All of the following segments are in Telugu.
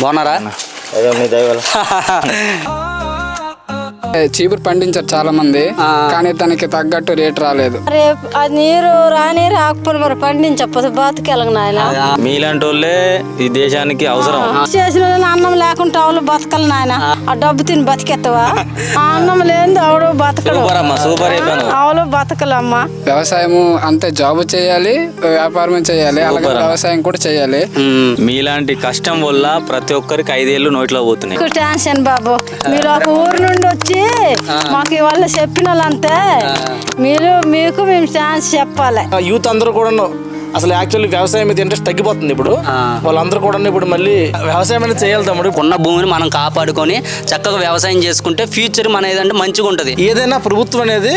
బాగున్నారా? ఏదో మీ దయ వల్ల. చీపురు పండించారు చాలా మంది, కానీ దానికి తగ్గట్టు రేట్ రాలేదు. రేపు అది నీరు రాని రాకపోతే మరి పండించకపోతే బతుకెళ్ళగ నాయన. మీలాంటి వాళ్ళే ఈ దేశానికి అవసరం. చేసిన అన్నం లేకుండా ఆవులు బతకలు నాయన. ఆ డబ్బు తిని బతికెత్తవా? ఆ అన్నం లేని ఆవులు బతకలు. ఆవులు బతకలమ్మా. వ్యవసాయము అంతే, జాబ్ చేయాలి, వ్యాపారం చేయాలి, అలాగే వ్యవసాయం కూడా చేయాలి. మీలాంటి కష్టం వల్ల ప్రతి ఒక్కరికి 5 ఏళ్ళు నోట్లో పోతున్నాయి. టెన్షన్ బాబు, మీరు ఒక ఊరు నుండి వచ్చి మాకు ఇవాళ చెప్పిన వాళ్ళంతే. మీకు మేము ఛాన్స్ చెప్పాలి. యూత్ అందరూ కూడా అసలు యాక్చువల్లీ వ్యవసాయం మీద ఇంట్రెస్ట్ తగ్గిపోతుంది. ఇప్పుడు వాళ్ళందరూ కూడా ఇప్పుడు మళ్ళీ వ్యవసాయం అనేది చేయాలి తమ్ముడు. ఉన్న భూమిని మనం కాపాడుకొని చక్కగా వ్యవసాయం చేసుకుంటే ఫ్యూచర్ మన ఏదంటే మంచిగా ఉంటుంది. ఏదైనా ప్రభుత్వం అనేది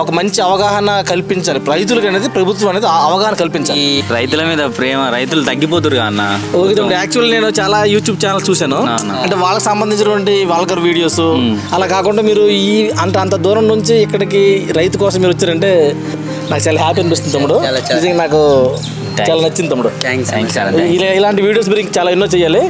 ఒక మంచి అవగాహన కల్పించాలి. రైతులకు అనేది ప్రభుత్వం అనేది అవగాహన కల్పించాలి. ఈ రైతుల మీద ప్రేమ, రైతులు తగ్గిపోతురు అన్న. యాక్చువల్లీ నేను చాలా యూట్యూబ్ ఛానల్ చూశాను. అంటే వాళ్ళకి సంబంధించినటువంటి వాల్గర్ వీడియోస్ అలా కాకుండా మీరు ఈ అంత దూరం నుంచి ఇక్కడికి రైతు కోసం మీరు వచ్చారంటే నాకు చాలా హ్యాపీ అనిపిస్తుంది తమ్ముడు. నాకు చాలా నచ్చింది తమ్ముడు. ఇలాంటి వీడియోస్ మీరు చాలా ఎన్నో చేయాలి.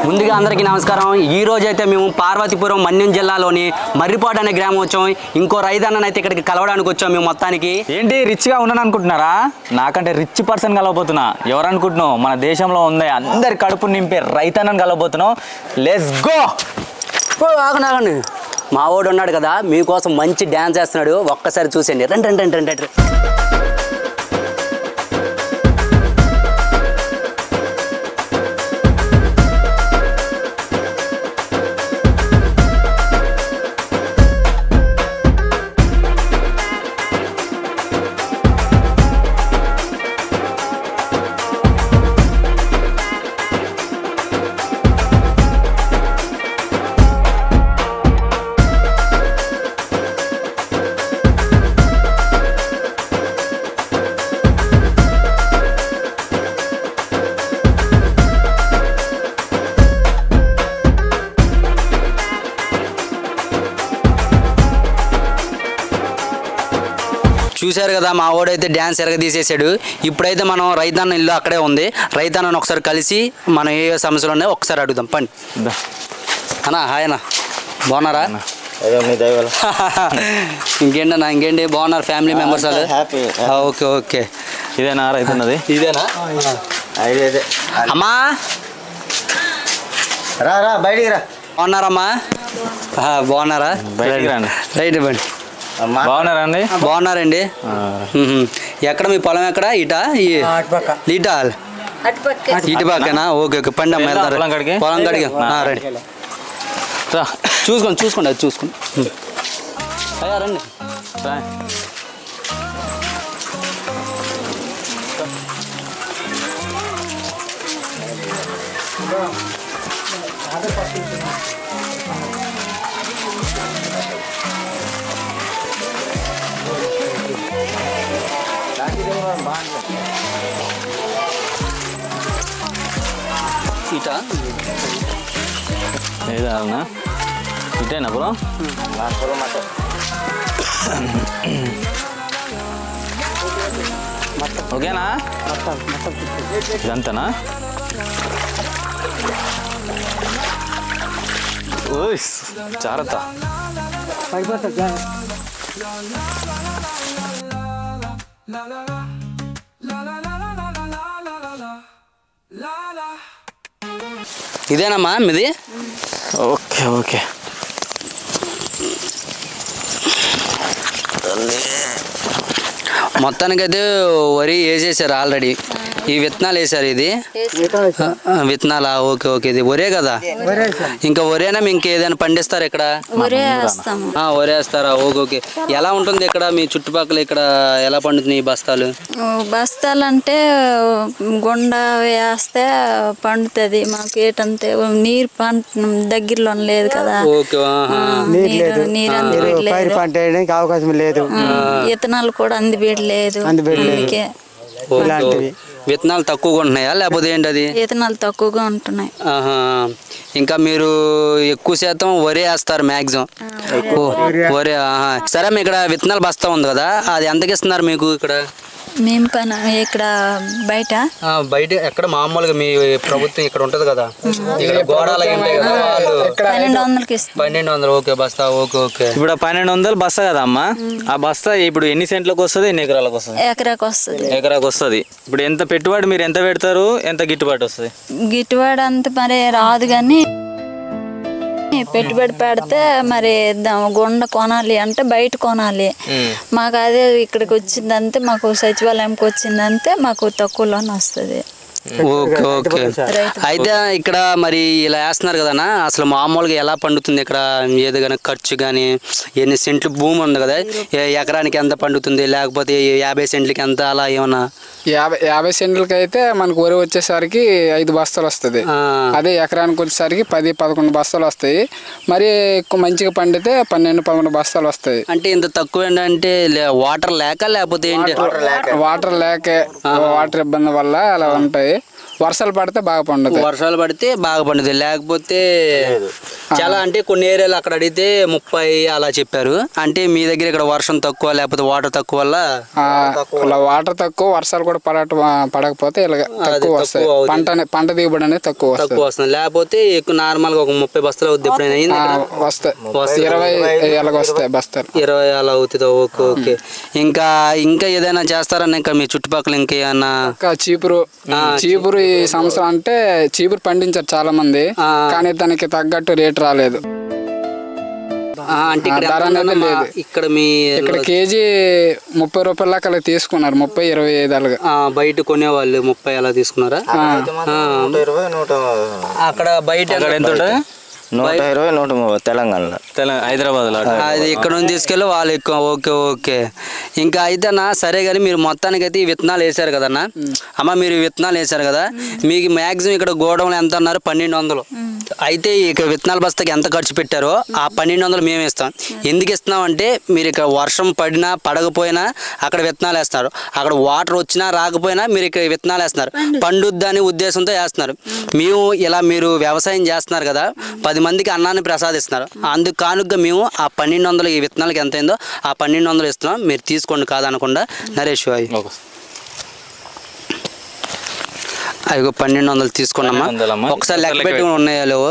ముందుగా అందరికీ నమస్కారం. ఈ రోజు అయితే మేము పార్వతీపురం మన్యం జిల్లాలోని మర్రిపాడు అనే గ్రామం వచ్చాం. ఇంకో రైతన్నను అయితే ఇక్కడికి కలవడానికి వచ్చాం మేము. మొత్తానికి ఏంటి రిచ్గా ఉన్నాను అనుకుంటున్నారా? నాకంటే రిచ్ పర్సన్ కలవబోతున్నా. ఎవరు అనుకుంటున్నావు? మన దేశంలో ఉంది అందరి కడుపు నింపే రైతన్నను కలవబోతున్నాం. Let's go. ఆగండి, మా వాడు ఉన్నాడు కదా మీకోసం మంచి డ్యాన్స్ చేస్తున్నాడు, ఒక్కసారి చూసేయండి. రండి రండి రండి రండి. చూశారు కదా, మా వాడైతే డ్యాన్స్ ఎరగదీసేసాడు. ఇప్పుడైతే మనం రైతన్న ఇల్లు అక్కడే ఉంది. రైతన్నను ఒకసారి కలిసి మనం ఏ సమస్యలు ఉన్నాయో ఒకసారి అడుగుదాం. పండి అన్నా. హాయ్ అన్న, బాగున్నారా? ఇంకేంటన్నా? ఇంకేంటి, బాగున్నారు ఫ్యామిలీ మెంబర్స్ వాళ్ళు? Okay okay. ఇదేనా రైతున్నది? ఇదేనా అమ్మా? రా రా బయటికి రా. బాగున్నారమ్మా? బాగున్నారా? బయటికి రండి. రైట్ బండి. బాగున్నారండి? బాగున్నారండి. ఎక్కడ మీ పొలం? ఎక్కడ? ఇటా ఇటా ఇటు పక్కనా? Okay okay. పండి అమ్మ వెళ్తారు పొలం కడిగి. రండి, చూసుకోండి చూసుకోండి, అది చూసుకోండి. అయ్యా రండి. ఇటా ఏదన్నా ఇటేనా పొలం? ఓకేనా? ఇదంతనా? జాగ్రత్త. ఇదేనమ్మా మీది? Okay okay. మొత్తానికైతే వరి వేసేసారు ఆల్రెడీ. ఈ విత్తనాలు వేసారు ఇది విత్తనాలా? Okay okay. ఇది ఒరే కదా? ఇంకా ఒరేనా ఇంకేదైనా పండిస్తారు ఇక్కడ? ఒరే వేస్తారా? Okay okay. ఎలా ఉంటుంది ఇక్కడ మీ చుట్టుపక్కల? ఇక్కడ ఎలా పండుతుంది ఈ బస్తాలు? బస్తాలు అంటే గుండ వేస్తే పండుతుంది. మాకు ఏటంతే నీరు దగ్గరలో లేదు కదా, నీరు పంట వేయడానికి అవకాశం లేదు. విత్తనాలు కూడా అందిబెట్టలేదు. విత్తనాలు తక్కువగా ఉంటున్నాయా లేకపోతే ఏంటి? అది విత్తనాలు తక్కువగా ఉంటున్నాయి. ఇంకా మీరు ఎక్కువ శాతం వరే వేస్తారు మ్యాక్సిమం? వరే. సరే, మీ ఇక్కడ విత్తనాలు బస్తా ఉంది కదా, అది ఎంతకి ఇస్తున్నారు మీకు ఇక్కడ? మేము పని ఇక్కడ బయట ఎక్కడ మామూలుగా మీ ప్రభుత్వం ఇక్కడ ఉంటది కదా, ఇక్కడ గోడాలు ఉంటాయి కదా, వాళ్ళు 1200కి ఇస్తారు. 1200. ఓకే బస్తా. Okay okay. ఇప్పుడు 1200 బస్తా కదా అమ్మ, ఆ బస్తా ఇప్పుడు ఎన్ని సెంట్లకు వస్తుంది, ఎన్ని ఎకరాలకు వస్తుంది? ఎకరాకు వస్తుంది. ఎకరాకు వస్తుంది. ఇప్పుడు ఎంత పెట్టుబడి మీరు ఎంత పెడతారు, ఎంత గిట్టుబాటు వస్తుంది? గిట్టుబాటు అంత మరి రాదు, కానీ పెట్టుబడి పెడితే మరి గుండ కొనాలి అంటే బయట కొనాలి. మాకు అదే ఇక్కడికి వచ్చిందంటే, మాకు సచివాలయంకి వచ్చిందంటే మాకు తక్కువలోనే వస్తుంది. Okay okay. అయితే ఇక్కడ మరి ఇలా వేస్తున్నారు కదన్నా, అసలు మామూలుగా ఎలా పండుతుంది ఇక్కడ? ఏదైనా ఖర్చు కానీ, ఎన్ని సెంట్లు భూమి ఉంది కదా, ఎకరానికి ఎంత పండుతుంది, లేకపోతే 50 సెంట్లకి ఎంత, అలా ఏమన్నా? 50 సెంట్లకి అయితే మనకు వరి వచ్చేసరికి 5 బస్తాలు వస్తుంది. అదే ఎకరానికి వచ్చేసరికి 10-11 బస్తాలు వస్తాయి. మరి ఎక్కువ మంచిగా పండితే 12-13 బస్తాలు వస్తాయి. అంటే ఇంత తక్కువ ఏంటంటే వాటర్ లేక లేకపోతే ఏంటి? వాటర్ ఇబ్బంది వల్ల అలా ఉంటాయి. వర్షాలు పడితే బాగా పండుతుంది. వర్షాలు పడితే బాగా పండుతుంది, లేకపోతే చాలా. అంటే కొన్ని ఏరియాలు అక్కడ అడిగితే 30 అలా చెప్పారు. అంటే మీ దగ్గర ఇక్కడ వర్షం తక్కువ లేకపోతే వాటర్ తక్కువ వల్ల? వాటర్ తక్కువ, వర్షాలు కూడా పడకపోతే ఇలా తక్కువ వస్తాయి. పంట దిగుబడి అనేది తక్కువ వస్తుంది. లేకపోతే ఎక్కువ నార్మల్ గా ఒక 30 బస్తాలు అవుతుంది. ఎప్పుడైనా వస్తాయి 20 వస్తాయి బస్తాలు. 20 అలా అవుతుంది. Okay okay. ఇంకా ఏదైనా చేస్తారని ఇంకా మీ చుట్టుపక్కల ఇంకేమన్నా? చీపురు ఈ సంవత్సరం అంటే చీపురు పండించారు చాలా మంది, కానీ దానికి తగ్గట్టు రేటు రాలేదు. ధర అనేది లేదు. ఇక్కడ కేజీ 30 రూపాయల దాకా తీసుకున్నారు. 30-25 అలాగా. బయట కొనేవాళ్ళు 30 అలా తీసుకున్నారా? అక్కడ బయట ఎంత ఉంటుంది? 120-130 తెలంగాణలో, హైదరాబాద్లో. అది ఇక్కడ నుంచి తీసుకెళ్ళి వాళ్ళు ఎక్కువ. Okay okay. ఇంకా అయితే సరే, కానీ మీరు మొత్తానికి అయితే ఈ విత్తనాలు వేసారు కదన్నా. అమ్మ, మీరు విత్తనాలు వేసారు కదా, మీకు మ్యాక్సిమం ఇక్కడ గోడౌన్లో ఎంత అన్నారు? 1200. అయితే ఇక్కడ విత్తనాల బస్తాకి ఎంత ఖర్చు పెట్టారో ఆ 1200 మేము ఇస్తాం. ఎందుకు ఇస్తున్నాం అంటే, మీరు ఇక్కడ వర్షం పడినా పడకపోయినా అక్కడ విత్తనాలు వేస్తున్నారు, అక్కడ వాటర్ వచ్చినా రాకపోయినా మీరు ఇక్కడ విత్తనాలు వేస్తున్నారు, పండుద్ది అనే ఉద్దేశంతో వేస్తున్నారు. మేము ఇలా మీరు వ్యవసాయం చేస్తున్నారు కదా, 10 మందికి అన్నాన్ని ప్రసాదిస్తున్నారు. అందుకు కానుక మేము ఆ 1200 ఈ విత్తనాలకి ఎంత అయిందో ఆ 1200 ఇస్తున్నాం. మీరు తీసుకోండి కాదనకుండా. నరేష్ అవి 1200 తీసుకున్నామా? ఒకసారి లెక్క పెట్టుకుని ఉన్నాయా లేవో?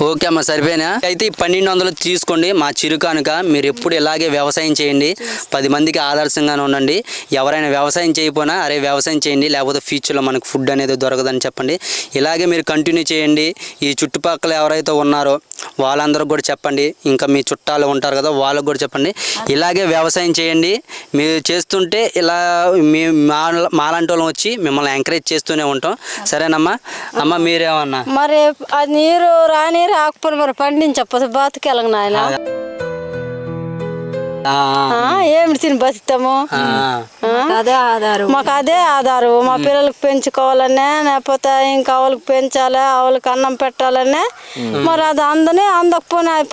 ఓకే అమ్మ, సరిపోయినా? అయితే ఈ 1200 తీసుకోండి మా చిరుకానుక. మీరు ఎప్పుడు ఇలాగే వ్యవసాయం చేయండి, 10 మందికి ఆదర్శంగానే ఉండండి. ఎవరైనా వ్యవసాయం చేయకపోయినా అరే వ్యవసాయం చేయండి, లేకపోతే ఫ్యూచర్లో మనకు ఫుడ్ అనేది దొరకదని చెప్పండి. ఇలాగే మీరు కంటిన్యూ చేయండి. ఈ చుట్టుపక్కల ఎవరైతే ఉన్నారో వాళ్ళందరూ కూడా చెప్పండి. ఇంకా మీ చుట్టాలు ఉంటారు కదా, వాళ్ళకు కూడా చెప్పండి ఇలాగే వ్యవసాయం చేయండి. మీరు చేస్తుంటే ఇలా మీ మాలాంటి వాళ్ళం వచ్చి మిమ్మల్ని ఎంకరేజ్ చేస్తూనే ఉంటాం. సరేనమ్మా? అమ్మ, మీరేమన్నా? మరి ఆ నీరు రాని రాకపోతే మరి పండించకపోతే బతికెళ్ళగా నాయన, ఏమిటి తిని బతుకుతాము? మాకు అదే ఆధారం. మా పిల్లలకు పెంచుకోవాలనే, లేకపోతే ఇంకా ఆవులకు పెంచాలి, ఆవులకు అన్నం పెట్టాలనే. మరి అది అందకపోని అవి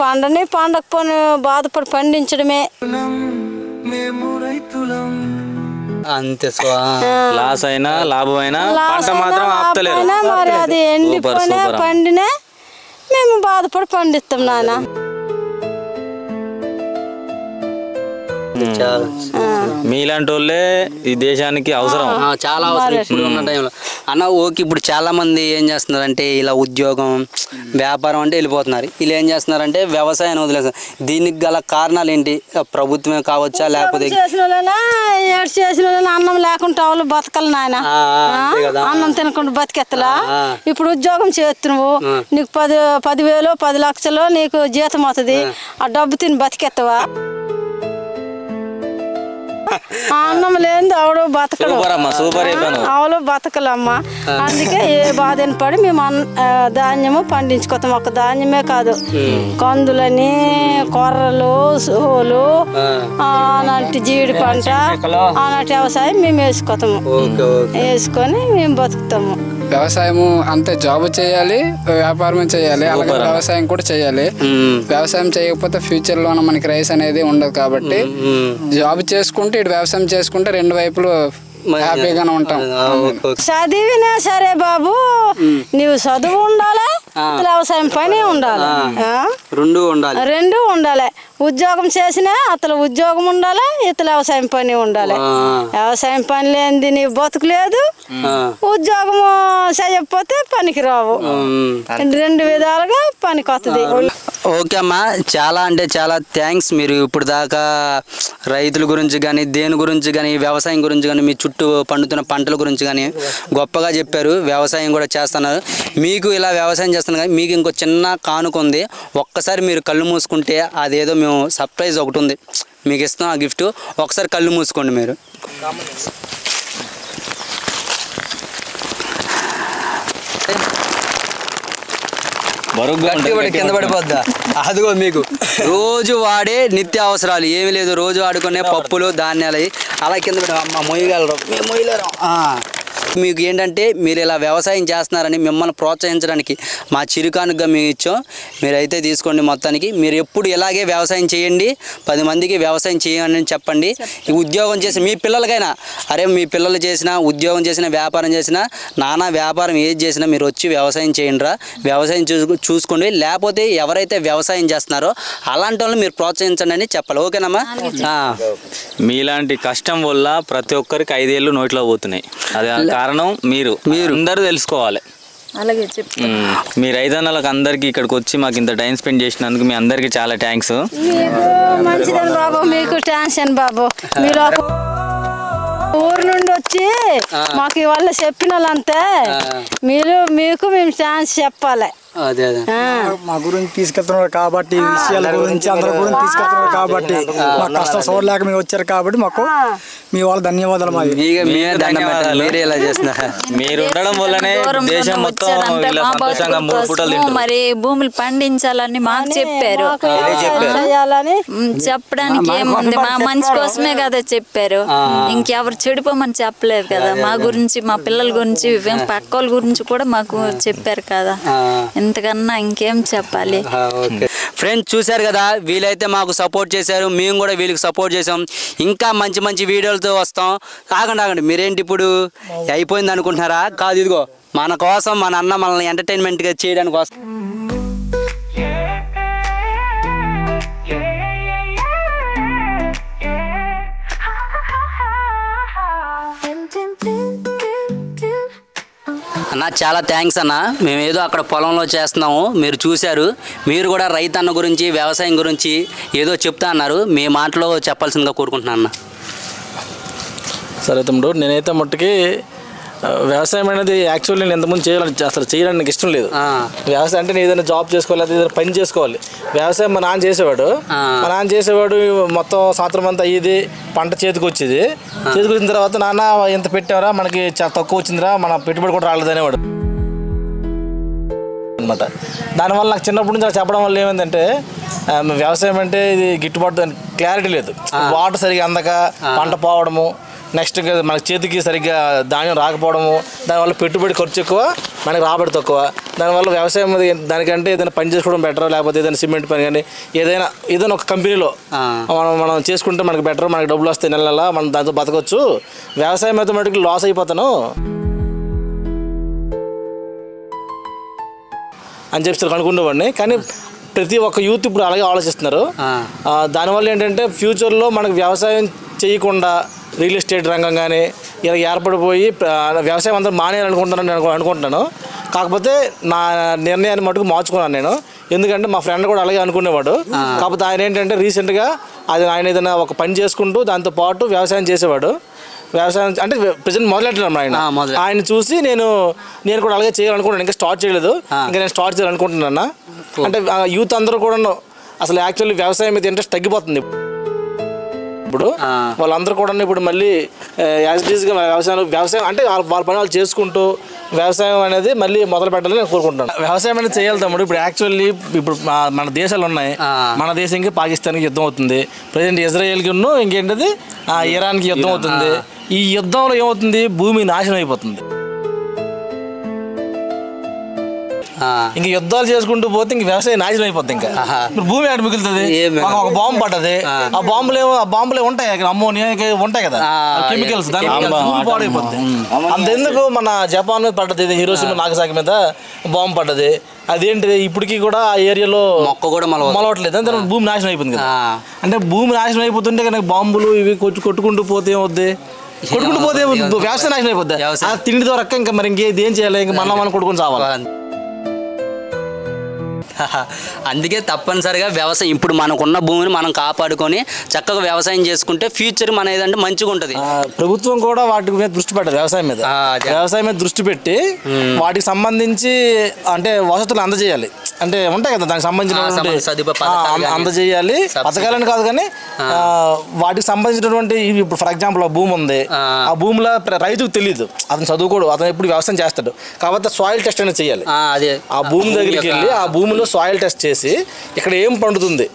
పండకపోని బాధపడి పండించడమే. అంతే. లాస్ అయినా లాభం అయినా మరి అది ఎండిపోయినా పండినా మేము బాధపడి పండిస్తాం నాన్న. మీలాంటి వాళ్ళే ఈ దేశానికి అవసరం, చాలా అవసరం ఇప్పుడు ఉన్న టైంలో. అన్న ఓకే, ఇప్పుడు చాలామంది ఏం చేస్తున్నారంటే ఇలా ఉద్యోగం వ్యాపారం అంటే వెళ్ళిపోతున్నారు. ఇలా ఏం చేస్తున్నారంటే వ్యవసాయాన్ని వదిలేస్తారు. దీనికి గల కారణాలు ఏంటి? ప్రభుత్వమే కావచ్చా లేకపోతే చేసిన అన్నం లేకుండా వాళ్ళు బతకలు నాయన, అన్నం తినకుండా బతికెత్తలా. ఇప్పుడు ఉద్యోగం చేస్తున్నావు, నీకు 10,000 10 లక్షలు నీకు జీతం అవుతుంది, ఆ డబ్బు తిని బతికెత్తవా? అన్నం లేని ఆవిడ బతకలు, ఆవులు బతకలమ్మా. అందుకే ఏ బాధని పడి మేము ధాన్యము పండించుకోతాం. ఒక ధాన్యమే కాదు, కందులని, కొర్రలు, సోలు, అలాంటి జీడి పంట, అలాంటి వ్యవసాయం మేము వేసుకోతాము. వేసుకొని మేము బతుకుతాము. వ్యవసాయము అంతే, జాబ్ చేయాలి, వ్యాపారం చేయాలి, అలాగే వ్యవసాయం కూడా చేయాలి. వ్యవసాయం చేయకపోతే ఫ్యూచర్ లో మనకి రైస్ అనేది ఉండదు. కాబట్టి జాబ్ చేసుకుంటే ఇటు వ్యవసాయం చేసుకుంటే రెండు వైపులు హ్యాపీగానే ఉంటాం. చదివినా సరే బాబు, నువ్వు చదువు ఉండాలి, వ్యవసాయం పని ఉండాలి, రెండు ఉండాలి. ఉద్యోగం చేసినా అతను ఉద్యోగం ఉండాలి, ఇతర వ్యవసాయం పని ఉండాలి. వ్యవసాయం పని లేనిది నీ బతుకులేదు, ఉద్యోగం చేయకపోతే పనికి రావు. 2 విధాలుగా పనికి వస్తుంది. ఓకే అమ్మా, చాలా అంటే చాలా థ్యాంక్స్. మీరు ఇప్పుడు దాకా రైతుల గురించి కానీ, దేని గురించి కానీ, వ్యవసాయం గురించి కానీ, మీ చుట్టూ పండుతున్న పంటల గురించి కానీ గొప్పగా చెప్పారు. వ్యవసాయం కూడా చేస్తున్నారు. మీకు ఇలా వ్యవసాయం చేస్తున్నారు కానీ మీకు ఇంకో చిన్న కానుక ఉంది. ఒక్కసారి మీరు కళ్ళు మూసుకుంటే అదేదో మేము సర్ప్రైజ్ ఒకటి ఉంది మీకు ఇస్తాం, ఆ గిఫ్ట్. ఒకసారి కళ్ళు మూసుకోండి మీరు. కింద పడిపోద్దా? అదిగో మీకు రోజు వాడే నిత్య అవసరాలు ఏమి లేదు, రోజు వాడుకునే పప్పులు, ధాన్యాలు అలా కింద పడి అమ్మ మొయ్యగలరు, మేము మొయ్యలేరు. మీకు ఏంటంటే మీరు ఇలా వ్యవసాయం చేస్తున్నారని మిమ్మల్ని ప్రోత్సహించడానికి మా చిరుకానుగా మేము ఇచ్చాం. మీరైతే తీసుకోండి. మొత్తానికి మీరు ఎప్పుడు ఇలాగే వ్యవసాయం చేయండి, 10 మందికి వ్యవసాయం చేయండి అని చెప్పండి. ఈ ఉద్యోగం చేసి మీ పిల్లలకైనా, అరే మీ పిల్లలు చేసినా, ఉద్యోగం చేసినా, వ్యాపారం చేసినా, నానా వ్యాపారం ఏది చేసినా మీరు వచ్చి వ్యవసాయం చేయండిరా, వ్యవసాయం చూసుకోండి. లేకపోతే ఎవరైతే వ్యవసాయం చేస్తున్నారో అలాంటి వాళ్ళని మీరు ప్రోత్సహించండి అని చెప్పాలి. ఓకేనమ్మా? మీలాంటి కష్టం వల్ల ప్రతి ఒక్కరికి 5 ఏళ్ళు నోట్లో పోతున్నాయి. అదే కారణం మీరు అందరూ తెలుసుకోవాలి. అలాగే చెప్పు. మీ రైతన్నలకు అందరికి ఇక్కడికి వచ్చి మాకు ఇంత టైం స్పెండ్ చేసినందుకు మీ అందరికి చాలా థ్యాంక్స్. మంచిదని బాబు, మీకు టెన్షన్ బాబు. మీరు ఊరు నుండి వచ్చి మాకు ఇవాళ చెప్పిన వాళ్ళంతే, మీకు మేము ఛాన్స్ చెప్పాలి. మా గురించి తీసుకెళ్తున్నారు కాబట్టి, విషయాల గురించి అందరి గురించి తీసుకెళ్తున్నారు కాబట్టి, మా కష్టం చూడలేక మేము వచ్చారు కాబట్టి మాకు మీ వాళ్ళ ధన్యవాదాలు. మీరు ఉండడం వల్లనే దేశం మొత్తం సంతోషంగా 3 పూటలు తింటారు. మరి భూములు పండించాలని మాకు చెప్పారు. చెప్పడానికి ఏముంది, మా మంచి కోసమే కదా చెప్పారు. ఇంకెవరు చెడిపోమని చెప్పలేదు కదా. మా గురించి, మా పిల్లల గురించి, పక్క వాళ్ళ గురించి కూడా మాకు చెప్పారు కదా. ఇంతకన్నా ఇంకేం చెప్పాలి. ఫ్రెండ్స్ చూశారు కదా, వీలైతే మాకు సపోర్ట్ చేశారు, మేము కూడా వీళ్ళకి సపోర్ట్ చేసాం. ఇంకా మంచి మంచి వీడియోలతో వస్తాం. ఆగండి, మీరేంటి ఇప్పుడు అయిపోయింది అనుకుంటున్నారా? కాదు, ఇదిగో మన కోసం మన అన్న మనల్ని ఎంటర్టైన్మెంట్గా చేయడానికి వస్తాం. అన్న చాలా థ్యాంక్స్ అన్న. మేమేదో అక్కడ పొలంలో చేస్తున్నాము, మీరు చూశారు. మీరు కూడా రైతన్న గురించి, వ్యవసాయం గురించి ఏదో చెప్తా అన్నారు. మీ మాటలో చెప్పాల్సిందిగా కోరుకుంటున్నాను అన్న. సరే తమ్ముడు, నేనైతే మట్టుకి వ్యవసాయం అనేది యాక్చువల్లీ నేను ఎంతమంది చేయడానికి నాకు ఇష్టం లేదు. వ్యవసాయం అంటే నేను ఏదైనా జాబ్ చేసుకోవాలి, ఏదైనా పని చేసుకోవాలి. వ్యవసాయం మా నాన్న చేసేవాడు మొత్తం సంవత్సరం అంతా అయ్యేది, పంట చేతికి వచ్చేది. చేతికి వచ్చిన తర్వాత నాన్న ఎంత పెట్టారా, మనకి చాలా తక్కువ వచ్చిందిరా, మన పెట్టుబడి కూడా రాలేదు అనేవాడు అనమాట. దానివల్ల నాకు చిన్నప్పటి నుంచి చెప్పడం వల్ల ఏమైందంటే, వ్యవసాయం అంటే ఇది గిట్టుబాటు క్లారిటీ లేదు. వాటర్ సరిగా అందక పంట పోవడము, నెక్స్ట్ మనకి చేతికి సరిగ్గా ధాన్యం రాకపోవడము, దానివల్ల పెట్టుబడి ఖర్చు ఎక్కువ, మనకి రాబడి తక్కువ. దానివల్ల వ్యవసాయం దానికంటే ఏదైనా పని చేసుకోవడం బెటర్, లేకపోతే ఏదైనా సిమెంట్ పని కానీ ఏదైనా ఒక కంపెనీలో మనం చేసుకుంటే మనకి బెటర్, మనకి డబ్బులు వస్తాయి నెల మనం దాంతో బతకొచ్చు. వ్యవసాయం అయితే మటుకు లాస్ అయిపోతాను అని చెప్పి అనుకునేవాడిని. కానీ ప్రతి ఒక్క యూత్ ఇప్పుడు అలాగే ఆలోచిస్తున్నారు. దానివల్ల ఏంటంటే ఫ్యూచర్లో మనకు వ్యవసాయం చేయకుండా రియల్ ఎస్టేట్ రంగం కానీ, ఇలా ఏర్పడిపోయి వ్యవసాయం అంతా అనుకుంటున్నాను. కాకపోతే నా నిర్ణయాన్ని మటుకు మార్చుకున్నాను నేను. ఎందుకంటే మా ఫ్రెండ్ కూడా అలాగే అనుకునేవాడు. కాకపోతే ఆయన ఏంటంటే రీసెంట్గా ఆయన ఏదైనా ఒక పని చేసుకుంటూ దాంతోపాటు వ్యవసాయం చేసేవాడు. వ్యవసాయం అంటే ప్రజెంట్ మొదలెట్టాను ఆయన చూసి నేను కూడా అలాగే చేయాలనుకుంటున్నాను. ఇంకా స్టార్ట్ చేయలేదు, ఇంకా నేను స్టార్ట్ చేయాలనుకుంటున్నాను. అంటే యూత్ అందరూ కూడా అసలు యాక్చువల్లీ వ్యవసాయం మీద ఇంట్రెస్ట్ తగ్గిపోతుంది ఇప్పుడు. వాళ్ళందరూ కూడా ఇప్పుడు మళ్ళీ యాజ్ ఇట్ ఈస్గా వ్యవసాయం అంటే వాళ్ళ పని వాళ్ళు చేసుకుంటూ వ్యవసాయం అనేది మళ్ళీ మొదలు పెట్టాలని నేను కోరుకుంటాను. వ్యవసాయం అనేది చేయాలి తమ్ముడు. ఇప్పుడు యాక్చువల్లీ ఇప్పుడు మన దేశాలు ఉన్నాయి. మన దేశంకి పాకిస్తాన్కి యుద్ధం అవుతుంది. ప్రజెంట్ ఇజ్రాయెల్కి ఇంకేంటిది ఇరాన్కి యుద్ధం అవుతుంది. ఈ యుద్ధంలో ఏమవుతుంది, భూమి నాశనం అయిపోతుంది. ఇంక యుద్ధాలు చేసుకుంటూ పోతే ఇంక వ్యవసాయం నాశనం అయిపోతుంది. ఇంకా భూమి ఆడ మిగులుతుంది. ఒక బాంబు పడ్డది, ఆ బాంబులే ఉంటాయి, అమ్మోనియా ఉంటాయి కదా కెమికల్స్, పాడైపోతుంది. అంతెందుకు మన జపాన్ మీద పడ్డది, హిరోషిమా నాగసాకి మీద బాంబు పడ్డది. అదేంటిది ఇప్పటికీ కూడా ఆ ఏరియాలో మొక్క కూడా మొలవట్లేదు. అంటే భూమి నాశనం అయిపోతుంది కదా. అంటే భూమి నాశనం అయిపోతుంటే కనుక బాంబులు ఇవి కొట్టుకుంటూ పోతే ఏమవుద్ది, కొట్టుకుంటూ పోతే వ్యవసాయం నాశనం అయిపోద్ది. ఆ తిండి దొరక్క ఇంకా మరి ఇంకేం చేయాలి, ఇంకా మనం కొట్టుకుని చావాలి. అందుకే తప్పనిసరిగా వ్యవసాయం ఇప్పుడు మనకున్న భూమిని మనం కాపాడుకొని చక్కగా వ్యవసాయం చేసుకుంటే ఫ్యూచర్ మన ఏదంటే మంచిగా ఉంటుంది. ప్రభుత్వం కూడా వాటి మీద దృష్టి పెట్టారు. వ్యవసాయం మీద దృష్టి పెట్టి వాటికి సంబంధించి అంటే వసతులు అందజేయాలి. అంటే ఉంటాయి కదా దానికి సంబంధించిన అందజేయాలి. పథకాలని కాదు కానీ వాటికి సంబంధించినటువంటి ఇప్పుడు ఫర్ ఎగ్జాంపుల్ ఆ భూమి ఉంది, ఆ భూమిలో రైతుకు తెలియదు, అతను చదువుకోడు, అతను ఎప్పుడు వ్యవసాయం చేస్తాడు. కాబట్టి సాయిల్ టెస్ట్ అనేది చేయాలి. ఆ భూమి దగ్గరికి వెళ్ళి ఆ భూమిలో సాయిల్ టెస్ట్ చేసి ఇక్కడ ఏం పండుతుంది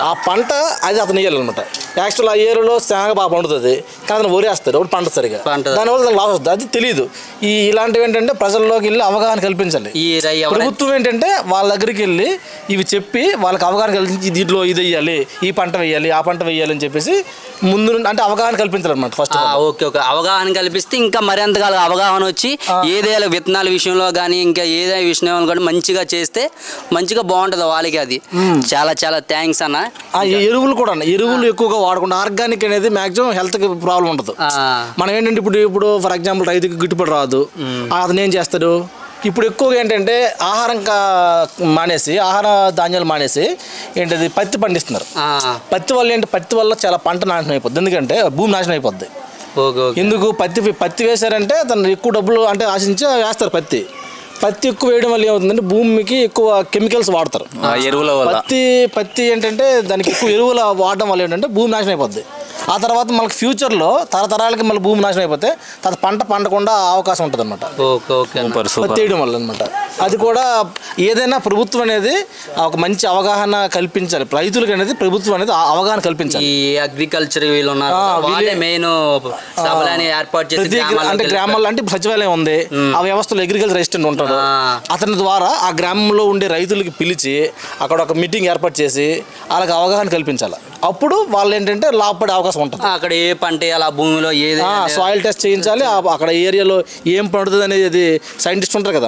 ఆ పంట అది అతను వేయాలన్నమాట. యాక్చువల్ ఆ ఏరియాలో శనగ బాగా పండుతుంది, కానీ అతను వరేస్తాడు, ఒకటి పంట సరిగా, దానివల్ల లాస్ వస్తుంది. అది తెలియదు. ఇలాంటివి ఏంటంటే ప్రజల్లోకి వెళ్ళి అవగాహన కల్పించాలి. ప్రభుత్వం ఏంటంటే వాళ్ళ దగ్గరికి వెళ్ళి ఇవి చెప్పి వాళ్ళకి అవగాహన కల్పించి దీంట్లో ఇది వేయాలి, ఈ పంట వేయాలి, ఆ పంట వేయాలి అని చెప్పేసి ముందు అంటే అవగాహన కల్పించాలన్నమాట. ఫస్ట్ ఓకే అవగాహన కల్పిస్తే ఇంకా మరింతగా అవగాహన వచ్చి ఏదైనా విత్తనాల విషయంలో కానీ ఇంకా ఏదైనా విషయంలో కానీ మంచిగా చేస్తే మంచిగా బాగుంటుంది వాళ్ళకి. అది చాలా చాలా థ్యాంక్స్ అన్న. ఎరువులు కూడా ఎరువులు ఎక్కువగా వాడకుండా ఆర్గానిక్ అనేది మాక్సిమం హెల్త్కి ప్రాబ్లం ఉండదు. మనం ఏంటంటే ఇప్పుడు ఫర్ ఎగ్జాంపుల్ రైతుకి గిట్టుబడి రాదు, అతను ఏం చేస్తాడు, ఇప్పుడు ఎక్కువగా ఏంటంటే ఆహార ధాన్యాలు మానేసి ఏంటది పత్తి పండిస్తున్నారు. పత్తి వల్ల పత్తి వల్ల చాలా పంట నాశనం అయిపోద్ది. ఎందుకంటే భూమి నాశనం అయిపోద్ది. ఎందుకు పత్తి వేశారంటే తను ఎక్కువ డబ్బులు అంటే ఆశించి వేస్తారు. పత్తి ఎక్కువ వేయడం వల్ల ఏమవుతుందంటే భూమికి ఎక్కువ కెమికల్స్ వాడతారు ఎరువుల వల్ల. పత్తి ఏంటంటే దానికి ఎక్కువ ఎరువులు వాడడం వల్ల ఏంటంటే భూమి నాశనం అయిపోద్ది. ఆ తర్వాత మనకి ఫ్యూచర్లో తరతరాలకి మళ్ళీ భూమి నాశనం అయిపోతే తర్వాత పంట పండకుండా అవకాశం ఉంటుంది అనమాట పత్తి వేయడం వల్ల అనమాట. అది కూడా ఏదైనా ప్రభుత్వం అనేది ఒక మంచి అవగాహన కల్పించాలి రైతులకి అనేది. ప్రభుత్వం అనేది అవగాహన కల్పించాలి. ఈ అగ్రికల్చర్ మెయిన్ ఏర్పాటు చేసి అంటే గ్రామాల్లో అంటే సచివాలయం ఉంది, ఆ వ్యవస్థలో అగ్రికల్చర్ అసిస్టెంట్ ఉంటాడు. అతని ద్వారా ఆ గ్రామంలో ఉండే రైతులకి పిలిచి అక్కడ ఒక మీటింగ్ ఏర్పాటు చేసి వాళ్ళకి అవగాహన కల్పించాలి. అప్పుడు వాళ్ళు ఏంటంటే లాభపడే అవకాశం ఉంటుంది. అక్కడ ఏ పంట అలా భూమిలో ఏది సాయిల్ టెస్ట్ చేయించాలి. అక్కడ ఏరియాలో ఏం పండుతుంది అనేది సైంటిస్ట్ ఉంటారు కదా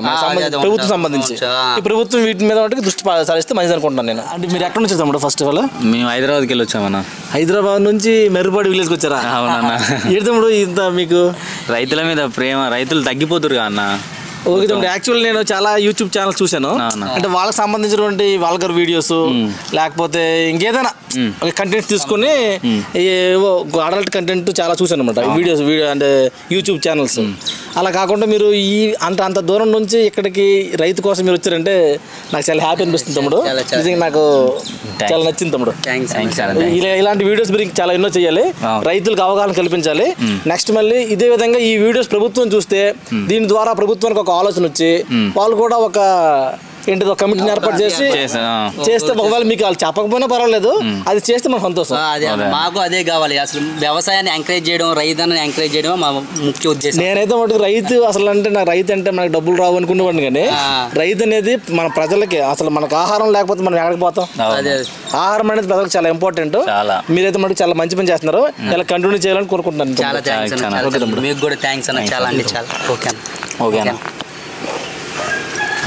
ప్రభుత్వం సంబంధించి. ఈ ప్రభుత్వం వీటి మీద దృష్టి సారిస్తే మంచిది అనుకుంటున్నాను నేను. అంటే మీరు ఎక్కడ నుంచి తమ్ముడు ఫస్ట్ ఆఫ్ ఆల్? మేము హైదరాబాద్కి వెళ్ళి వచ్చామన్నా. హైదరాబాద్ నుంచి మెరుగుపాడు విలేజ్కి వచ్చారా? అవునన్నా. ఏంటి తమ్ముడు ఇంత మీకు రైతుల మీద ప్రేమ, రైతులు తగ్గిపోతురు అన్న. ఓకే తమ్ముడు, యాక్చువల్ నేను చాలా యూట్యూబ్ ఛానల్ చూశాను. అంటే వాళ్ళకి సంబంధించినటువంటి వాల్గర్ వీడియోస్ లేకపోతే ఇంకేదైనా కంటెంట్ తీసుకుని ఏవో అడల్ట్ కంటెంట్ చాలా చూశాను అనమాట వీడియోస్ అంటే యూట్యూబ్ ఛానల్స్. అలా కాకుండా మీరు అంత దూరం నుంచి ఇక్కడికి రైతు కోసం మీరు వచ్చారంటే నాకు చాలా హ్యాపీ అనిపిస్తుంది తమ్ముడు. నిజంగా నాకు చాలా నచ్చింది తమ్ముడు. ఇలాంటి వీడియోస్ మీరు చాలా ఎన్నో చేయాలి, రైతులకు అవగాహన కల్పించాలి. నెక్స్ట్ మళ్ళీ ఇదే విధంగా ఈ వీడియోస్ ప్రభుత్వం చూస్తే దీని ద్వారా ప్రభుత్వానికి ఒక ఆలోచన వచ్చి వాళ్ళు కూడా ఒక ఏంటిదో కమిటీని ఏర్పాటు చేసి చేస్తే ఒకవేళ మీకు వాళ్ళు చెప్పకపోయినా పర్వాలేదు, అది చేస్తే మనకు సంతోషం. మాకు అదే కావాలి. అసలు వ్యవసాయాన్ని ఎంకరేజ్ చేయడం, రైతుని ఎంకరేజ్ చేయడం మా ముఖ్య ఉద్దేశం. నేనైతే మటుకు రైతు అసలు అంటే నాకు రైతు అంటే మనకు డబ్బులు రావు అనుకునేవాడిని, కానీ రైతు అనేది మన ప్రజలకి అసలు మనకు ఆహారం లేకపోతే మనం ఎక్కడికి పోతాం. ఆహారం అనేది ప్రజలకు చాలా ఇంపార్టెంట్. మీరైతే మటుకు చాలా మంచి పని చేస్తున్నారు, ఇలా కంటిన్యూ చేయాలని కోరుకుంటున్నాను. చాలా థ్యాంక్స్. మీకు కూడా థ్యాంక్స్ అన్న. చాలా అంటే చాలా. ఓకే అన్న.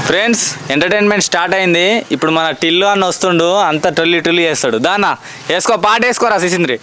ఫ్రెండ్స్, ఎంటర్టైన్మెంట్ స్టార్ట్ అయింది. ఇప్పుడు మన టిల్లు అన్న వస్తుండు, అంత టొల్లి చేస్తాడు. దానా వేసుకో, పాట వేసుకోరా శిశింద్రి.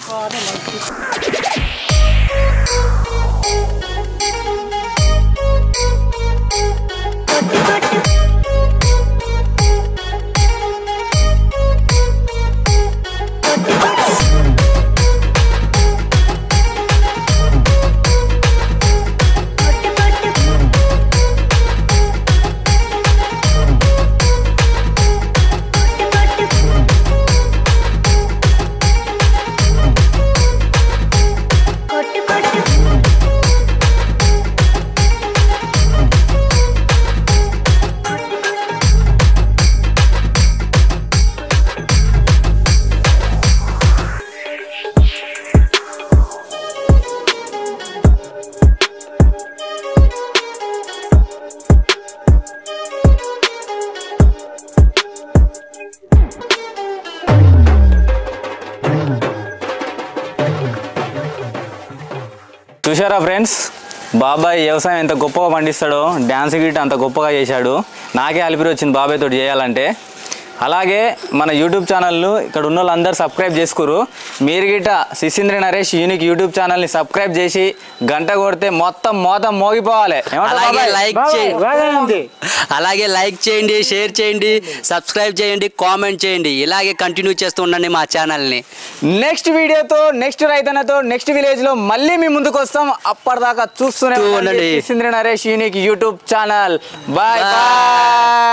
చూశారా ఫ్రెండ్స్, బాబాయ్ వ్యవసాయం ఎంత గొప్పగా పండిస్తాడో, డ్యాన్స్ గిట్ అంత గొప్పగా చేశాడు. నాకే అలిపిరి వచ్చింది బాబాయ్ తోటి చేయాలంటే. అలాగే మన యూట్యూబ్ ఛానల్ను ఇక్కడ ఉన్న వాళ్ళందరూ సబ్స్క్రైబ్ చేసుకోరు. మీరు గిట్ట సిసింద్రి నరేష్ యూనిక్ యూట్యూబ్ ఛానల్ని సబ్స్క్రైబ్ చేసి గంట కొడితే మొత్తం మోగిపోవాలి. అలాగే లైక్ చేయండి, షేర్ చేయండి, సబ్స్క్రైబ్ చేయండి, కామెంట్ చేయండి. ఇలాగే కంటిన్యూ చేస్తూ ఉండండి మా ఛానల్ని. నెక్స్ట్ వీడియోతో, నెక్స్ట్ రైతన్నతో, నెక్స్ట్ విలేజ్లో మళ్ళీ మీ ముందుకు వస్తాం. అప్పటిదాకా చూస్తూనే ఉండండి Sisindri Naresh unique YouTube channel. Bye bye.